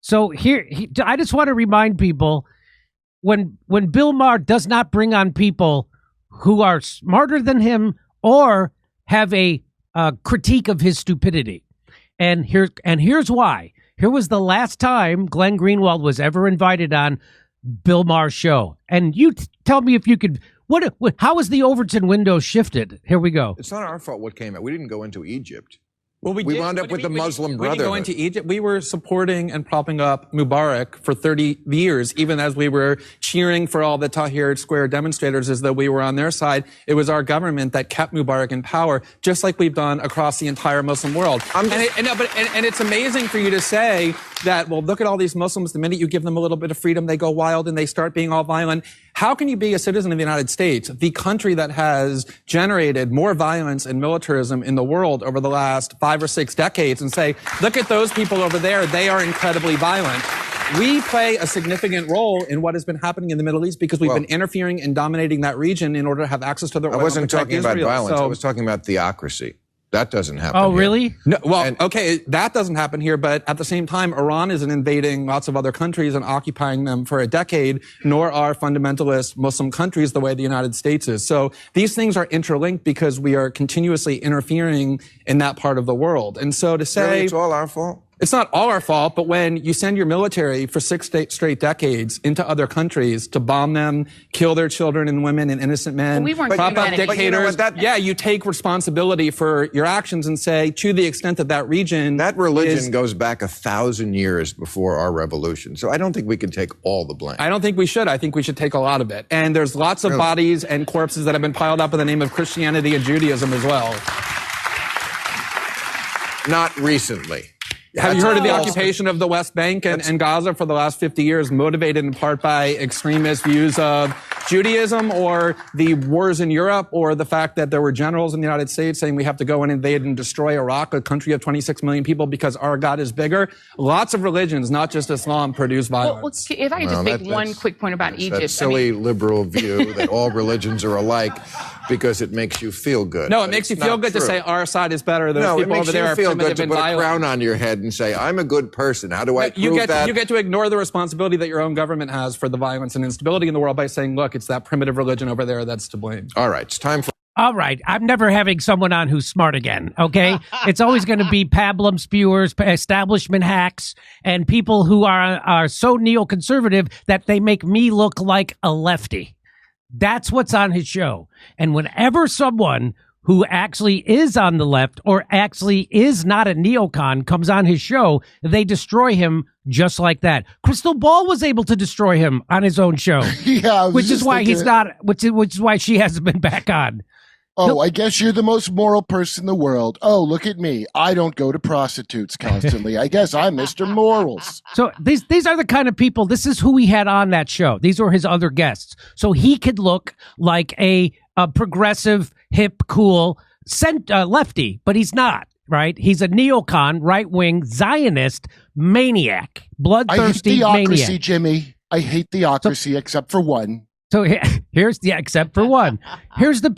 So I just want to remind people when Bill Maher does not bring on people who are smarter than him or have a critique of his stupidity, and here's why. Here was the last time Glen Greenwald was ever invited on Bill Maher's show, and you tell me if you could. How was the Overton window shifted? Here we go. It's not our fault what came out. We didn't go into Egypt. Well, we wound up with the Muslim Brotherhood. We didn't go into Egypt. We were supporting and propping up Mubarak for 30 years, even as we were cheering for all the Tahrir Square demonstrators as though we were on their side. It was our government that kept Mubarak in power, just like we've done across the entire Muslim world. And it's amazing for you to say that, well, look at all these Muslims. The minute you give them a little bit of freedom, they go wild and they start being all violent. How can you be a citizen of the United States, the country that has generated more violence and militarism in the world over the last 5 or 6 decades, and say, look at those people over there, they are incredibly violent? We play a significant role in what has been happening in the Middle East because we've been interfering and dominating that region in order to have access to the oil. I wasn't talking about violence. I was talking about theocracy. That doesn't happen. Oh, here. really? No, well, okay, that doesn't happen here, but at the same time, Iran isn't invading lots of other countries and occupying them for a decade, nor are fundamentalist Muslim countries the way the United States is. So these things are interlinked because we are continuously interfering in that part of the world. And so to say... Really, it's all our fault? It's not all our fault, but when you send your military for 6 straight decades into other countries to bomb them, kill their children and women and innocent men, prop up dictators, you take responsibility for your actions and say, to the extent that that region... That religion goes back 1,000 years before our revolution, so I don't think we can take all the blame. I don't think we should. I think we should take a lot of it. And there's lots of bodies and corpses that have been piled up in the name of Christianity and Judaism as well. Not recently. Have you heard of the occupation of the West Bank and Gaza for the last 50 years, motivated in part by extremist views of Judaism, or the wars in Europe, or the fact that there were generals in the United States saying we have to go and invade and destroy Iraq, a country of 26 million people, because our God is bigger? Lots of religions, not just Islam, produce violence. Well, if I could just make one quick point about Egypt. That silly liberal view that all religions are alike because it makes you feel good. No, it makes you feel good to say our side is better. Those people over there are primitive and violent. No, it makes you feel good to put a crown on your head and say, I'm a good person. How do I prove that? You get to ignore the responsibility that your own government has for the violence and instability in the world by saying, look, it's that primitive religion over there that's to blame. All right, it's time for... All right, I'm never having someone on who's smart again, okay? It's always going to be pablum spewers, establishment hacks, and people who are so neoconservative that they make me look like a lefty. That's what's on his show. And whenever someone who actually is on the left or actually is not a neocon comes on his show, they destroy him just like that. Crystal Ball was able to destroy him on his own show. Yeah, which is why he's not, which is why she hasn't been back on. Oh, I guess you're the most moral person in the world. Oh, look at me. I don't go to prostitutes constantly. I guess I'm Mr. Morals. So these are the kind of people, this is who he had on that show. These were his other guests. So he could look like a progressive, hip, cool lefty, but he's not, right? He's a neocon, right-wing, Zionist maniac, bloodthirsty maniac. I hate theocracy, Jimmy. I hate theocracy, except for one. So here's except for one. Here's the